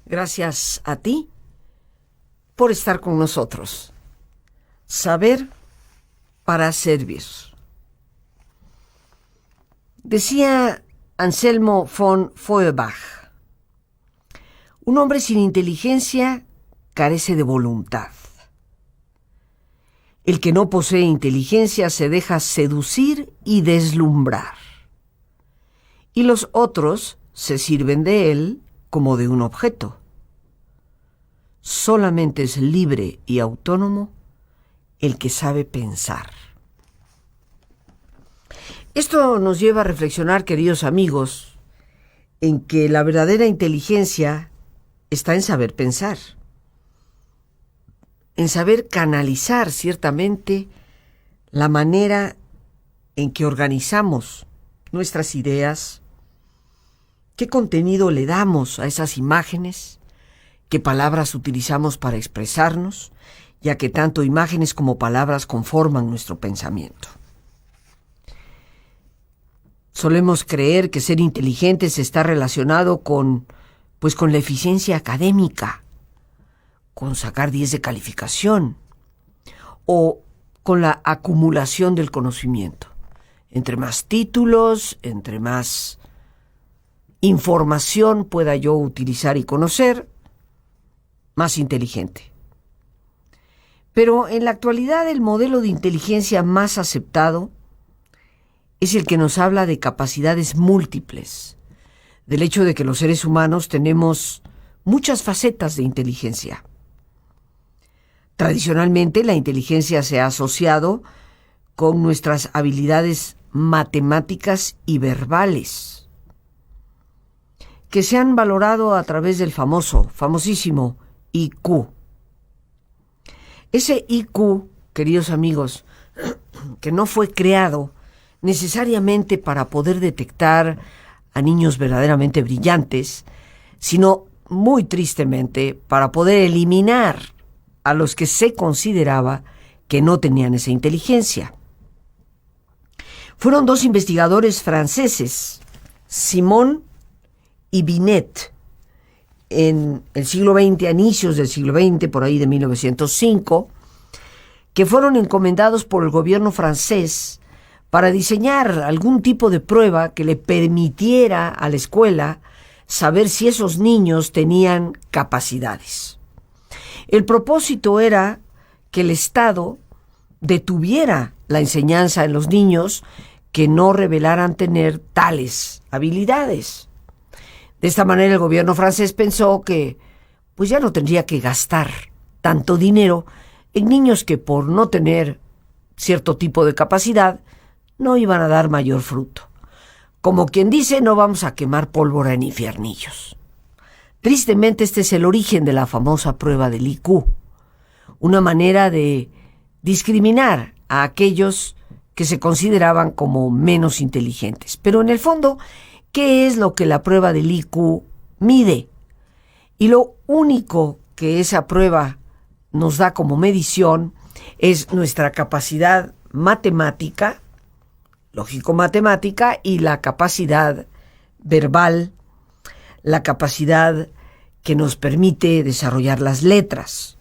Gracias a ti por estar con nosotros. Saber para servir. Decía Anselmo von Feuerbach, un hombre sin inteligencia carece de voluntad. El que no posee inteligencia se deja seducir y deslumbrar, y los otros se sirven de él como de un objeto. Solamente es libre y autónomo el que sabe pensar. Esto nos lleva a reflexionar, queridos amigos, en que la verdadera inteligencia está en saber pensar, en saber canalizar ciertamente la manera en que organizamos nuestras ideas, qué contenido le damos a esas imágenes, qué palabras utilizamos para expresarnos, ya que tanto imágenes como palabras conforman nuestro pensamiento. Solemos creer que ser inteligentes está relacionado con la eficiencia académica, con sacar 10 de calificación o con la acumulación del conocimiento. Entre más títulos, entre más información pueda yo utilizar y conocer, más inteligente. Pero en la actualidad el modelo de inteligencia más aceptado es el que nos habla de capacidades múltiples, del hecho de que los seres humanos tenemos muchas facetas de inteligencia. Tradicionalmente la inteligencia se ha asociado con nuestras habilidades matemáticas y verbales, que se han valorado a través del famosísimo IQ. Ese IQ, queridos amigos, que no fue creado necesariamente para poder detectar a niños verdaderamente brillantes, sino muy tristemente para poder eliminar a los que se consideraba que no tenían esa inteligencia. Fueron dos investigadores franceses, Simon y Binet, en el siglo XX, a inicios del siglo XX, por ahí de 1905, que fueron encomendados por el gobierno francés para diseñar algún tipo de prueba que le permitiera a la escuela saber si esos niños tenían capacidades. El propósito era que el Estado detuviera la enseñanza en los niños que no revelaran tener tales habilidades. De esta manera el gobierno francés pensó que ya no tendría que gastar tanto dinero en niños que por no tener cierto tipo de capacidad no iban a dar mayor fruto. Como quien dice, no vamos a quemar pólvora en infiernillos. Tristemente este es el origen de la famosa prueba del IQ, una manera de discriminar a aquellos que se consideraban como menos inteligentes. Pero en el fondo, ¿qué es lo que la prueba del IQ mide? Y lo único que esa prueba nos da como medición es nuestra capacidad matemática, lógico-matemática, y la capacidad verbal, la capacidad que nos permite desarrollar las letras.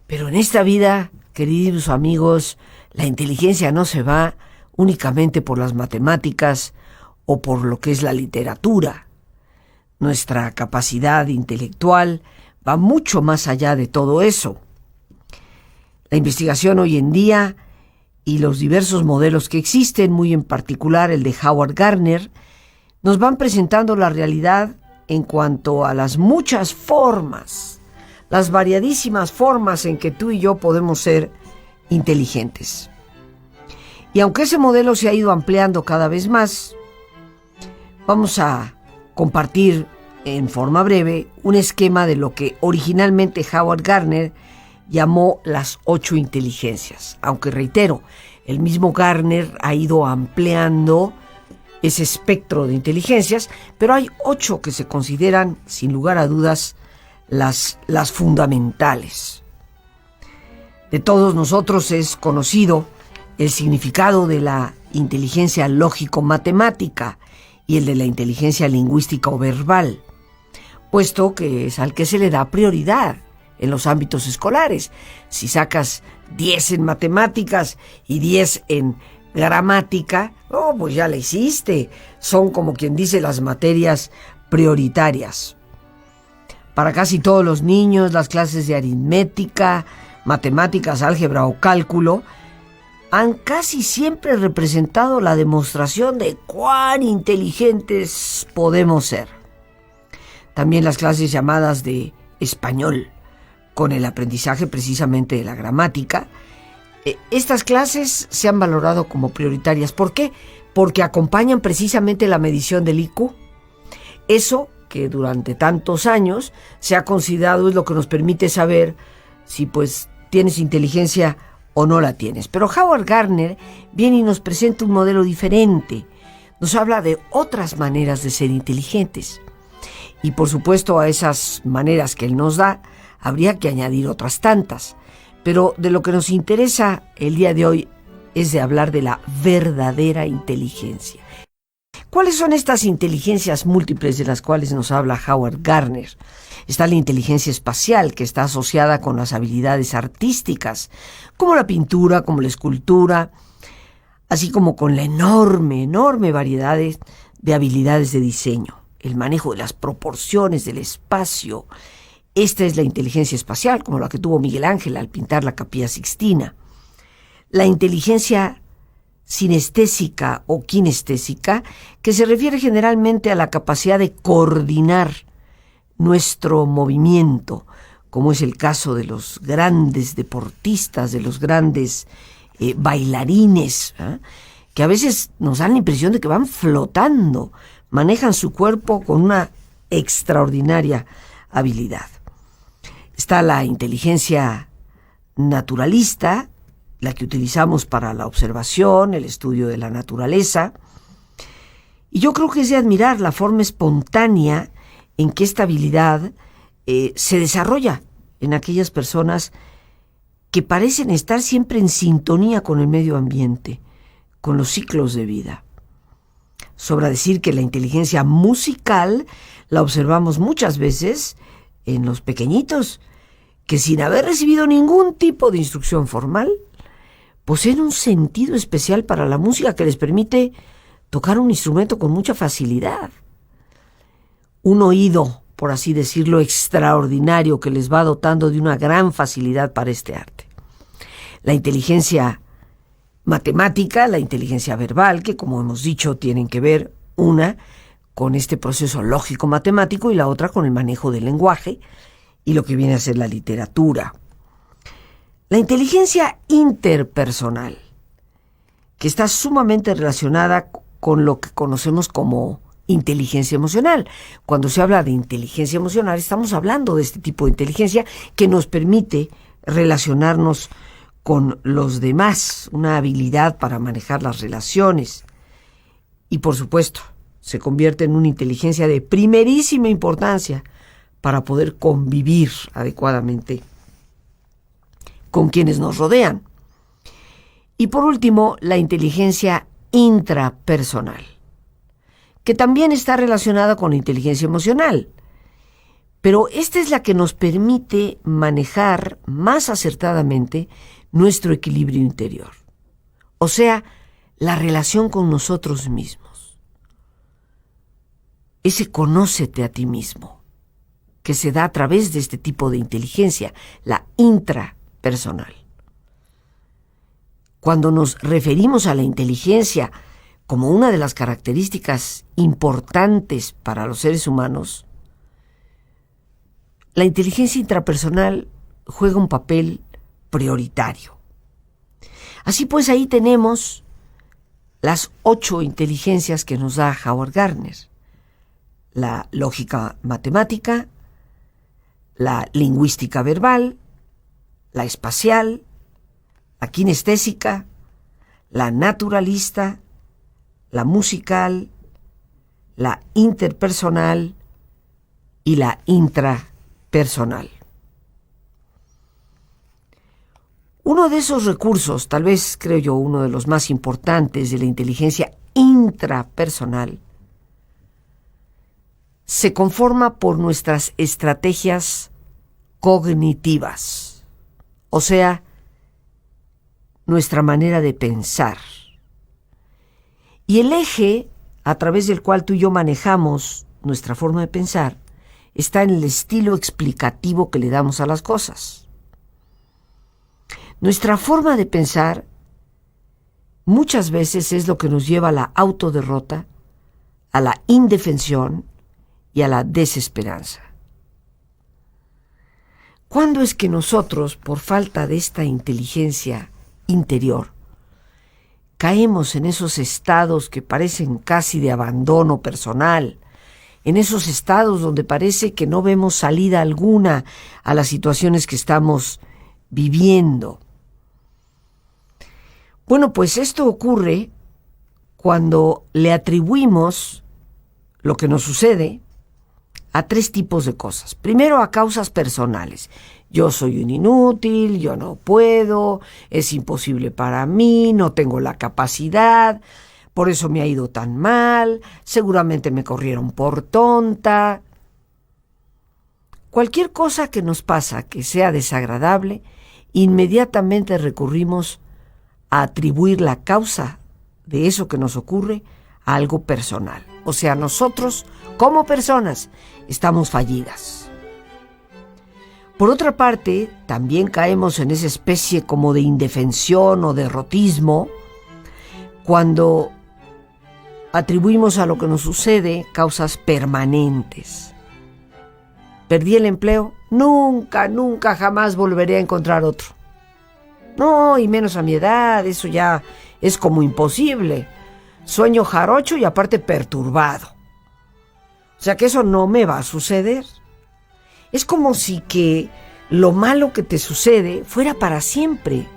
Pero en esta vida, queridos amigos, la inteligencia no se va únicamente por las matemáticas o por lo que es la literatura. Nuestra capacidad intelectual va mucho más allá de todo eso. La investigación hoy en día y los diversos modelos que existen, muy en particular el de Howard Gardner, nos van presentando la realidad en cuanto a las muchas formas, las variadísimas formas en que tú y yo podemos ser inteligentes. Y aunque ese modelo se ha ido ampliando cada vez más, vamos a compartir en forma breve un esquema de lo que originalmente Howard Gardner llamó las 8 inteligencias. Aunque reitero, el mismo Gardner ha ido ampliando ese espectro de inteligencias, pero hay 8 que se consideran, sin lugar a dudas, las fundamentales. De todos nosotros es conocido el significado de la inteligencia lógico-matemática y el de la inteligencia lingüística o verbal. puesto que es al que se le da prioridad en los ámbitos escolares. Si sacas 10 en matemáticas y 10 en gramática, pues ya la hiciste. Son, como quien dice, las materias prioritarias. Para casi todos los niños, las clases de aritmética, matemáticas, álgebra o cálculo han casi siempre representado la demostración de cuán inteligentes podemos ser. También las clases llamadas de español, con el aprendizaje precisamente de la gramática. Estas clases se han valorado como prioritarias. ¿Por qué? Porque acompañan precisamente la medición del IQ. Eso que durante tantos años se ha considerado es lo que nos permite saber si pues tienes inteligencia o no la tienes. Pero Howard Gardner viene y nos presenta un modelo diferente. Nos habla de otras maneras de ser inteligentes. Y por supuesto a esas maneras que él nos da, habría que añadir otras tantas. Pero de lo que nos interesa el día de hoy es de hablar de la verdadera inteligencia. ¿Cuáles son estas inteligencias múltiples de las cuales nos habla Howard Gardner? Está la inteligencia espacial, que está asociada con las habilidades artísticas, como la pintura, como la escultura, así como con la enorme variedad de habilidades de diseño, el manejo de las proporciones del espacio. Esta es la inteligencia espacial, como la que tuvo Miguel Ángel al pintar la Capilla Sixtina. La inteligencia sinestésica o kinestésica, que se refiere generalmente a la capacidad de coordinar nuestro movimiento, como es el caso de los grandes deportistas, de los grandes bailarines, que a veces nos dan la impresión de que van flotando, manejan su cuerpo con una extraordinaria habilidad. Está la inteligencia naturalista, la que utilizamos para la observación, el estudio de la naturaleza. Y yo creo que es de admirar la forma espontánea en que esta habilidad se desarrolla en aquellas personas que parecen estar siempre en sintonía con el medio ambiente, con los ciclos de vida. Sobra decir que la inteligencia musical la observamos muchas veces en los pequeñitos, que sin haber recibido ningún tipo de instrucción formal, poseen un sentido especial para la música que les permite tocar un instrumento con mucha facilidad. Un oído, por así decirlo, extraordinario que les va dotando de una gran facilidad para este arte. La inteligencia matemática, la inteligencia verbal, que como hemos dicho tienen que ver una con este proceso lógico-matemático y la otra con el manejo del lenguaje y lo que viene a ser la literatura. La inteligencia interpersonal, que está sumamente relacionada con lo que conocemos como inteligencia emocional. Cuando se habla de inteligencia emocional, estamos hablando de este tipo de inteligencia que nos permite relacionarnos con los demás, una habilidad para manejar las relaciones. Y por supuesto, se convierte en una inteligencia de primerísima importancia para poder convivir adecuadamente con quienes nos rodean. Y por último, la inteligencia intrapersonal, que también está relacionada con la inteligencia emocional. Pero esta es la que nos permite manejar más acertadamente nuestro equilibrio interior. O sea, la relación con nosotros mismos. Ese conócete a ti mismo, que se da a través de este tipo de inteligencia, la intrapersonal. Cuando nos referimos a la inteligencia como una de las características importantes para los seres humanos, la inteligencia intrapersonal juega un papel prioritario. Así pues, ahí tenemos las 8 inteligencias que nos da Howard Gardner: la lógica matemática, la lingüística verbal, la espacial, la kinestésica, la naturalista, la musical, la interpersonal y la intrapersonal. Uno de esos recursos, tal vez creo yo uno de los más importantes de la inteligencia intrapersonal, se conforma por nuestras estrategias cognitivas, o sea, nuestra manera de pensar. Y el eje a través del cual tú y yo manejamos nuestra forma de pensar está en el estilo explicativo que le damos a las cosas. Nuestra forma de pensar muchas veces es lo que nos lleva a la autoderrota, a la indefensión y a la desesperanza. ¿Cuándo es que nosotros, por falta de esta inteligencia interior, caemos en esos estados que parecen casi de abandono personal, en esos estados donde parece que no vemos salida alguna a las situaciones que estamos viviendo? Bueno, pues esto ocurre cuando le atribuimos lo que nos sucede a tres tipos de cosas. Primero, a causas personales. Yo soy un inútil, yo no puedo, es imposible para mí, no tengo la capacidad, por eso me ha ido tan mal, seguramente me corrieron por tonta. Cualquier cosa que nos pasa que sea desagradable, inmediatamente recurrimos a atribuir la causa de eso que nos ocurre a algo personal. O sea, nosotros, como personas, estamos fallidas. Por otra parte, también caemos en esa especie como de indefensión o derrotismo cuando atribuimos a lo que nos sucede causas permanentes. ¿Perdí el empleo? Nunca jamás volveré a encontrar otro. No, y menos a mi edad, eso ya es como imposible. Sueño jarocho y aparte perturbado. O sea que eso no me va a suceder. Es como si que lo malo que te sucede fuera para siempre.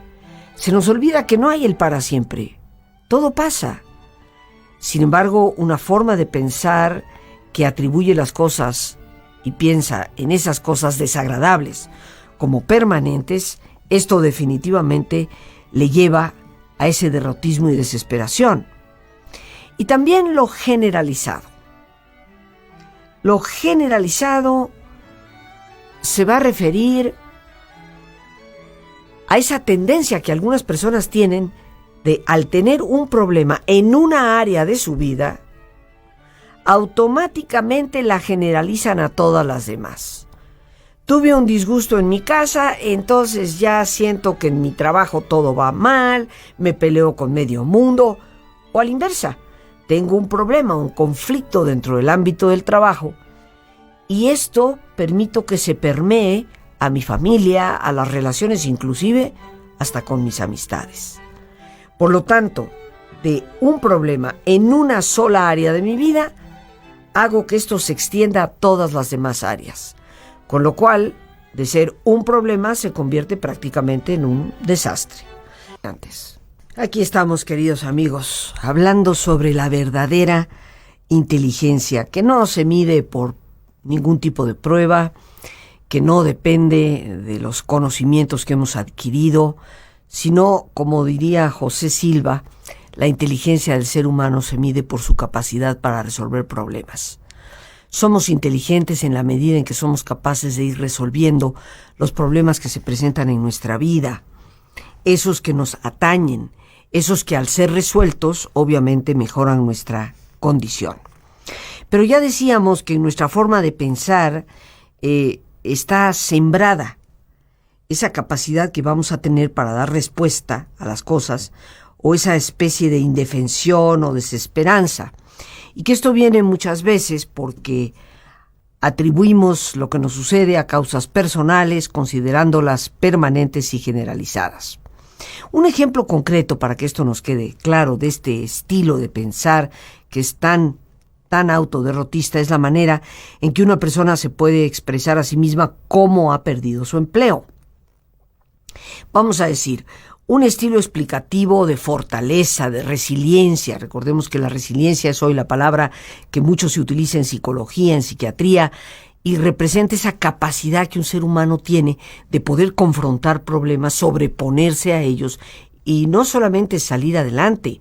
Se nos olvida que no hay el para siempre. Todo pasa. Sin embargo, una forma de pensar que atribuye las cosas y piensa en esas cosas desagradables como permanentes, esto definitivamente le lleva a ese derrotismo y desesperación. Y también lo generalizado. Lo generalizado se va a referir a esa tendencia que algunas personas tienen de, al tener un problema en una área de su vida, automáticamente la generalizan a todas las demás. Tuve un disgusto en mi casa, entonces ya siento que en mi trabajo todo va mal, me peleo con medio mundo, o a la inversa, tengo un problema, un conflicto dentro del ámbito del trabajo, y esto permito que se permee a mi familia, a las relaciones, inclusive hasta con mis amistades. Por lo tanto, de un problema en una sola área de mi vida, hago que esto se extienda a todas las demás áreas. Con lo cual, de ser un problema, se convierte prácticamente en un desastre. Aquí estamos, queridos amigos, hablando sobre la verdadera inteligencia, que no se mide por ningún tipo de prueba, que no depende de los conocimientos que hemos adquirido, sino, como diría José Silva, la inteligencia del ser humano se mide por su capacidad para resolver problemas. Somos inteligentes en la medida en que somos capaces de ir resolviendo los problemas que se presentan en nuestra vida, esos que nos atañen, esos que al ser resueltos obviamente mejoran nuestra condición. Pero ya decíamos que en nuestra forma de pensar está sembrada esa capacidad que vamos a tener para dar respuesta a las cosas, o esa especie de indefensión o desesperanza. Y que esto viene muchas veces porque atribuimos lo que nos sucede a causas personales, considerándolas permanentes y generalizadas. Un ejemplo concreto para que esto nos quede claro de este estilo de pensar que es tan autoderrotista es la manera en que una persona se puede expresar a sí misma cómo ha perdido su empleo. Vamos a decir, un estilo explicativo de fortaleza, de resiliencia. Recordemos que la resiliencia es hoy la palabra que mucho se utiliza en psicología, en psiquiatría, y representa esa capacidad que un ser humano tiene de poder confrontar problemas, sobreponerse a ellos, y no solamente salir adelante,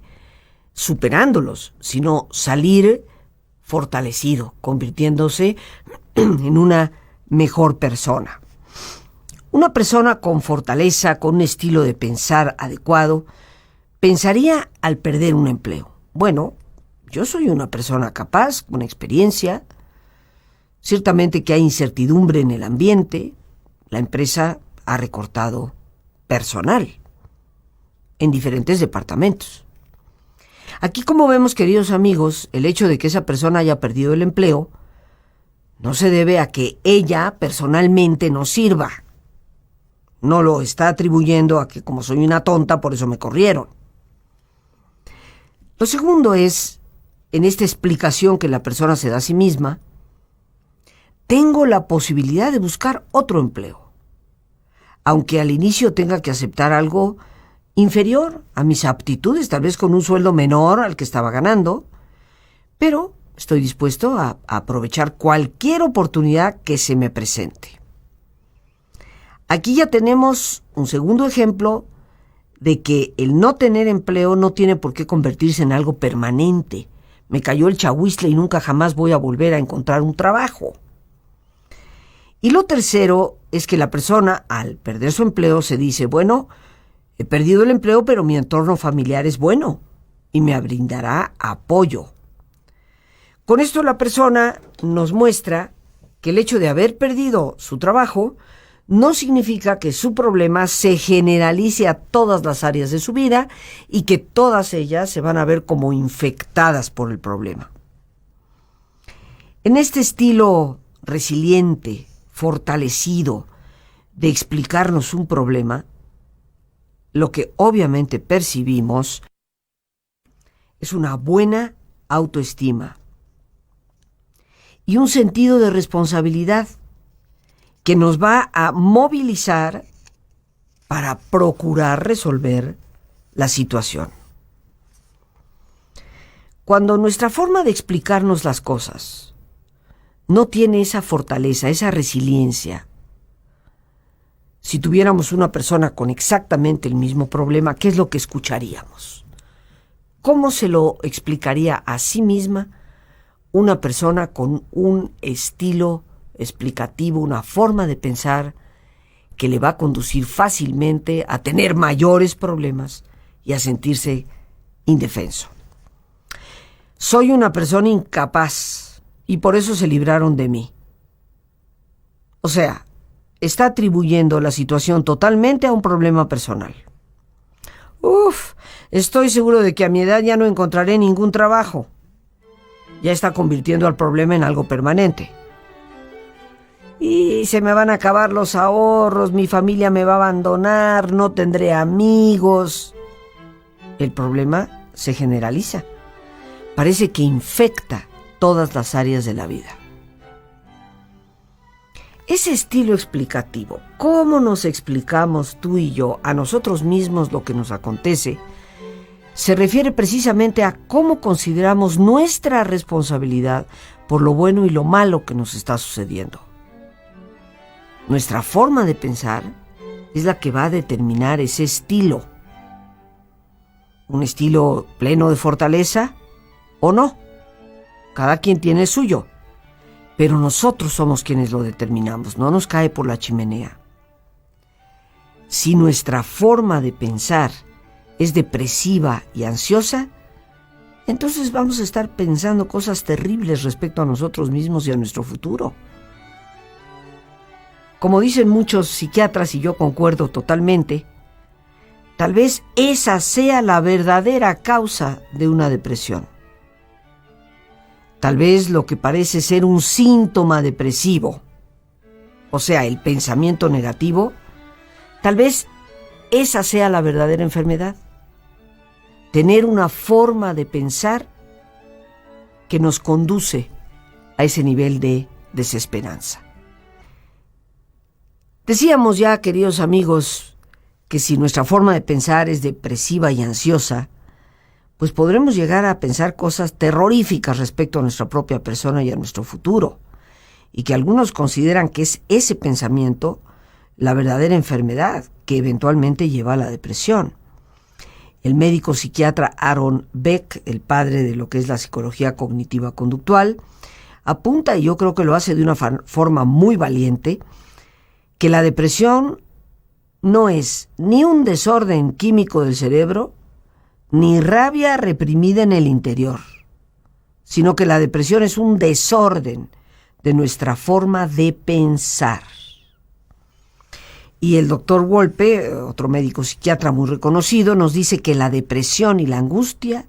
superándolos, sino salir fortalecido, convirtiéndose en una mejor persona. Una persona con fortaleza, con un estilo de pensar adecuado, pensaría al perder un empleo: bueno, yo soy una persona capaz, con experiencia, ciertamente que hay incertidumbre en el ambiente, la empresa ha recortado personal en diferentes departamentos. Aquí, como vemos, queridos amigos, el hecho de que esa persona haya perdido el empleo no se debe a que ella personalmente no sirva. No lo está atribuyendo a que como soy una tonta, por eso me corrieron. Lo segundo es, en esta explicación que la persona se da a sí misma: tengo la posibilidad de buscar otro empleo, aunque al inicio tenga que aceptar algo inferior a mis aptitudes, tal vez con un sueldo menor al que estaba ganando, pero estoy dispuesto a aprovechar cualquier oportunidad que se me presente. Aquí ya tenemos un segundo ejemplo de que el no tener empleo no tiene por qué convertirse en algo permanente. Me cayó el chahuizle y nunca jamás voy a volver a encontrar un trabajo. Y lo tercero es que la persona, al perder su empleo, se dice: bueno, he perdido el empleo, pero mi entorno familiar es bueno y me brindará apoyo. Con esto la persona nos muestra que el hecho de haber perdido su trabajo no significa que su problema se generalice a todas las áreas de su vida y que todas ellas se van a ver como infectadas por el problema. En este estilo resiliente, fortalecido, de explicarnos un problema, lo que obviamente percibimos es una buena autoestima y un sentido de responsabilidad que nos va a movilizar para procurar resolver la situación. Cuando nuestra forma de explicarnos las cosas no tiene esa fortaleza, esa resiliencia, si tuviéramos una persona con exactamente el mismo problema, ¿qué es lo que escucharíamos? ¿Cómo se lo explicaría a sí misma una persona con un estilo explicativo, una forma de pensar que le va a conducir fácilmente a tener mayores problemas y a sentirse indefenso? Soy una persona incapaz y por eso se libraron de mí. O sea, está atribuyendo la situación totalmente a un problema personal. Estoy seguro de que a mi edad ya no encontraré ningún trabajo. Ya está convirtiendo al problema en algo permanente. Y se me van a acabar los ahorros, mi familia me va a abandonar, no tendré amigos. El problema se generaliza. Parece que infecta todas las áreas de la vida. Ese estilo explicativo, cómo nos explicamos tú y yo a nosotros mismos lo que nos acontece, se refiere precisamente a cómo consideramos nuestra responsabilidad por lo bueno y lo malo que nos está sucediendo. Nuestra forma de pensar es la que va a determinar ese estilo. ¿Un estilo pleno de fortaleza o no? Cada quien tiene el suyo, pero nosotros somos quienes lo determinamos, no nos cae por la chimenea. Si nuestra forma de pensar es depresiva y ansiosa, entonces vamos a estar pensando cosas terribles respecto a nosotros mismos y a nuestro futuro. Como dicen muchos psiquiatras, y yo concuerdo totalmente, tal vez esa sea la verdadera causa de una depresión. Tal vez lo que parece ser un síntoma depresivo, o sea, el pensamiento negativo, tal vez esa sea la verdadera enfermedad. Tener una forma de pensar que nos conduce a ese nivel de desesperanza. Decíamos ya, queridos amigos, que si nuestra forma de pensar es depresiva y ansiosa, pues podremos llegar a pensar cosas terroríficas respecto a nuestra propia persona y a nuestro futuro, y que algunos consideran que es ese pensamiento la verdadera enfermedad que eventualmente lleva a la depresión. El médico psiquiatra Aaron Beck, el padre de lo que es la psicología cognitiva conductual, apunta, y yo creo que lo hace de una forma muy valiente, que la depresión no es ni un desorden químico del cerebro, ni rabia reprimida en el interior, sino que la depresión es un desorden de nuestra forma de pensar. Y el doctor Wolpe, otro médico psiquiatra muy reconocido, nos dice que la depresión y la angustia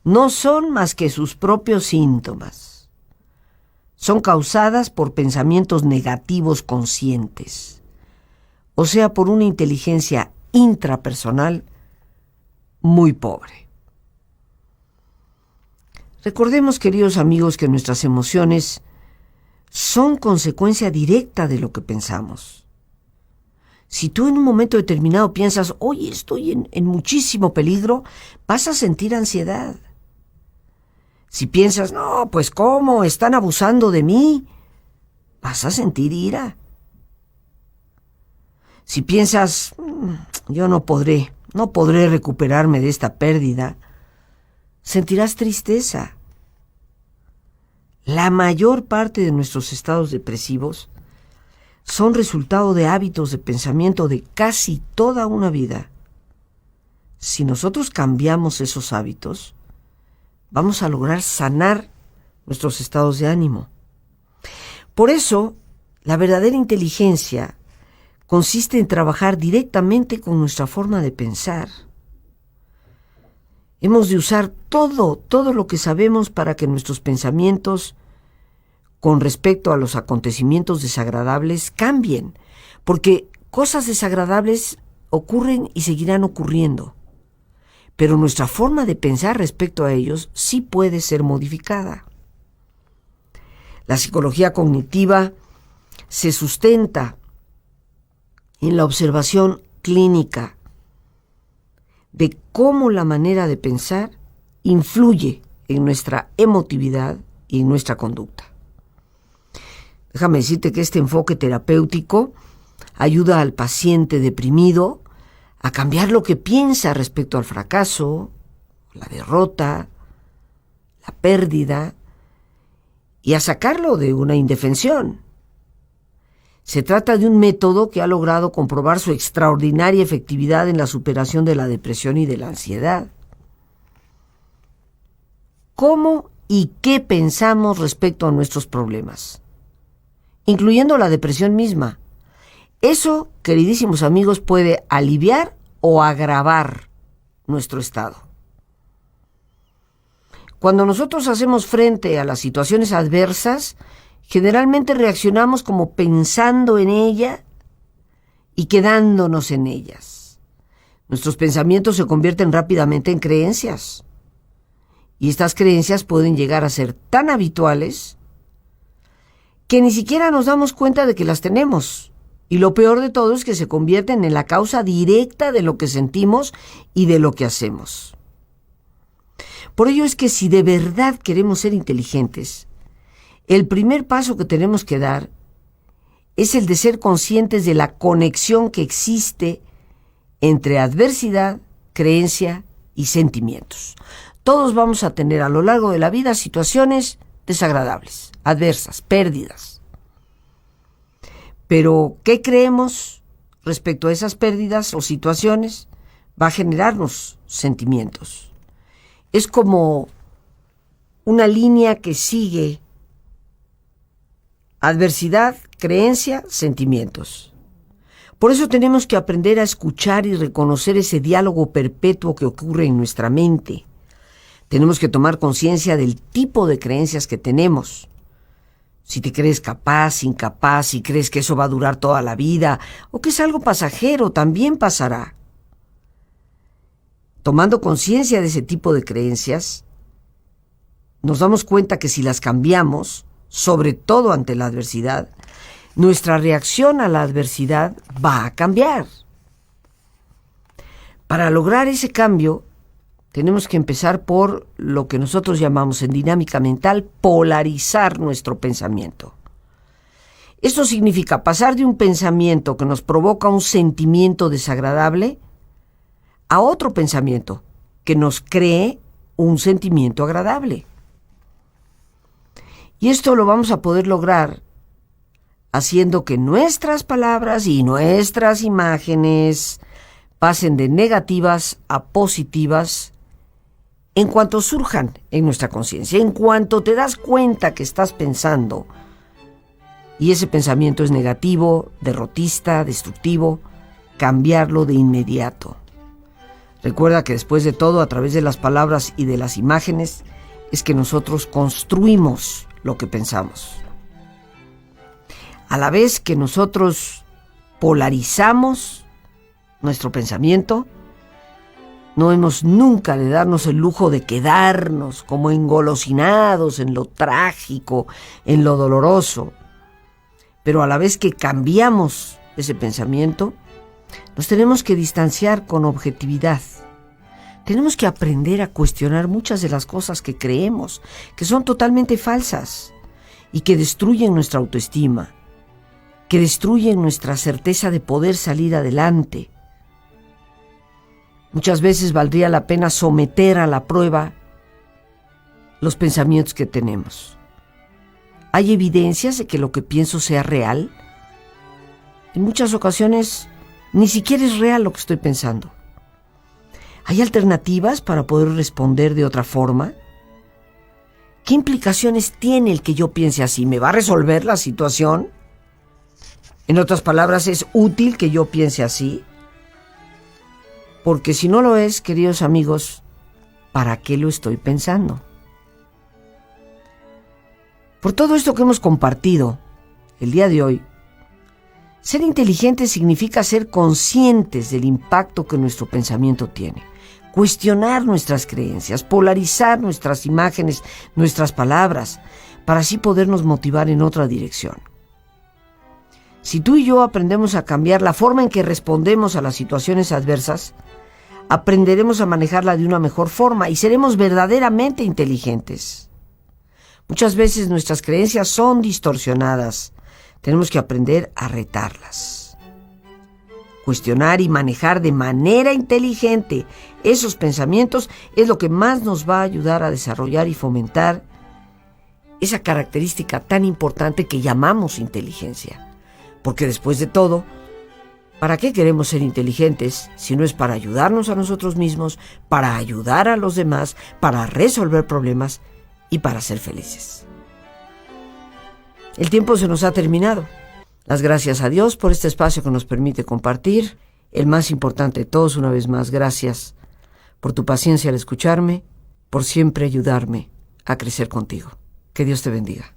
no son más que sus propios síntomas. Son causadas por pensamientos negativos conscientes, o sea, por una inteligencia intrapersonal muy pobre. Recordemos, queridos amigos, que nuestras emociones son consecuencia directa de lo que pensamos. Si tú en un momento determinado piensas, oye, estoy en muchísimo peligro, vas a sentir ansiedad. Si piensas, no, pues ¿cómo? Están abusando de mí, vas a sentir ira. Si piensas, yo no podré recuperarme de esta pérdida, sentirás tristeza. La mayor parte de nuestros estados depresivos son resultado de hábitos de pensamiento de casi toda una vida. Si nosotros cambiamos esos hábitos, vamos a lograr sanar nuestros estados de ánimo. Por eso, la verdadera inteligencia consiste en trabajar directamente con nuestra forma de pensar. Hemos de usar todo lo que sabemos para que nuestros pensamientos con respecto a los acontecimientos desagradables cambien, porque cosas desagradables ocurren y seguirán ocurriendo, pero nuestra forma de pensar respecto a ellos sí puede ser modificada. La psicología cognitiva se sustenta en la observación clínica de cómo la manera de pensar influye en nuestra emotividad y en nuestra conducta. Déjame decirte que este enfoque terapéutico ayuda al paciente deprimido a cambiar lo que piensa respecto al fracaso, la derrota, la pérdida, y a sacarlo de una indefensión. Se trata de un método que ha logrado comprobar su extraordinaria efectividad en la superación de la depresión y de la ansiedad. ¿Cómo y qué pensamos respecto a nuestros problemas? Incluyendo la depresión misma. Eso, queridísimos amigos, puede aliviar o agravar nuestro estado. Cuando nosotros hacemos frente a las situaciones adversas, generalmente reaccionamos como pensando en ella y quedándonos en ellas. Nuestros pensamientos se convierten rápidamente en creencias. Y estas creencias pueden llegar a ser tan habituales que ni siquiera nos damos cuenta de que las tenemos. Y lo peor de todo es que se convierten en la causa directa de lo que sentimos y de lo que hacemos. Por ello es que si de verdad queremos ser inteligentes, el primer paso que tenemos que dar es el de ser conscientes de la conexión que existe entre adversidad, creencia y sentimientos. Todos vamos a tener a lo largo de la vida situaciones desagradables, adversas, pérdidas. Pero, ¿qué creemos respecto a esas pérdidas o situaciones? Va a generarnos sentimientos. Es como una línea que sigue adversidad, creencia, sentimientos. Por eso tenemos que aprender a escuchar y reconocer ese diálogo perpetuo que ocurre en nuestra mente. Tenemos que tomar conciencia del tipo de creencias que tenemos. Si te crees capaz, incapaz, si crees que eso va a durar toda la vida o que es algo pasajero, también pasará. Tomando conciencia de ese tipo de creencias, nos damos cuenta que si las cambiamos, sobre todo ante la adversidad, nuestra reacción a la adversidad va a cambiar. Para lograr ese cambio, tenemos que empezar por lo que nosotros llamamos en dinámica mental polarizar nuestro pensamiento. Esto significa pasar de un pensamiento que nos provoca un sentimiento desagradable a otro pensamiento que nos cree un sentimiento agradable. Y esto lo vamos a poder lograr haciendo que nuestras palabras y nuestras imágenes pasen de negativas a positivas en cuanto surjan en nuestra conciencia. En cuanto te das cuenta que estás pensando y ese pensamiento es negativo, derrotista, destructivo, cambiarlo de inmediato. Recuerda que después de todo, a través de las palabras y de las imágenes, es que nosotros construimos lo que pensamos. A la vez que nosotros polarizamos nuestro pensamiento, no hemos nunca de darnos el lujo de quedarnos como engolosinados en lo trágico, en lo doloroso. Pero a la vez que cambiamos ese pensamiento, nos tenemos que distanciar con objetividad. Tenemos que aprender a cuestionar muchas de las cosas que creemos, que son totalmente falsas y que destruyen nuestra autoestima, que destruyen nuestra certeza de poder salir adelante. Muchas veces valdría la pena someter a la prueba los pensamientos que tenemos. ¿Hay evidencias de que lo que pienso sea real? En muchas ocasiones ni siquiera es real lo que estoy pensando. ¿Hay alternativas para poder responder de otra forma? ¿Qué implicaciones tiene el que yo piense así? ¿Me va a resolver la situación? En otras palabras, ¿es útil que yo piense así? Porque si no lo es, queridos amigos, ¿para qué lo estoy pensando? Por todo esto que hemos compartido el día de hoy, ser inteligentes significa ser conscientes del impacto que nuestro pensamiento tiene, cuestionar nuestras creencias, polarizar nuestras imágenes, nuestras palabras, para así podernos motivar en otra dirección. Si tú y yo aprendemos a cambiar la forma en que respondemos a las situaciones adversas, aprenderemos a manejarla de una mejor forma y seremos verdaderamente inteligentes. Muchas veces nuestras creencias son distorsionadas. Tenemos que aprender a retarlas. Cuestionar y manejar de manera inteligente esos pensamientos es lo que más nos va a ayudar a desarrollar y fomentar esa característica tan importante que llamamos inteligencia. Porque después de todo, ¿para qué queremos ser inteligentes si no es para ayudarnos a nosotros mismos, para ayudar a los demás, para resolver problemas y para ser felices? El tiempo se nos ha terminado. Las gracias a Dios por este espacio que nos permite compartir. El más importante de todos, una vez más, gracias por tu paciencia al escucharme, por siempre ayudarme a crecer contigo. Que Dios te bendiga.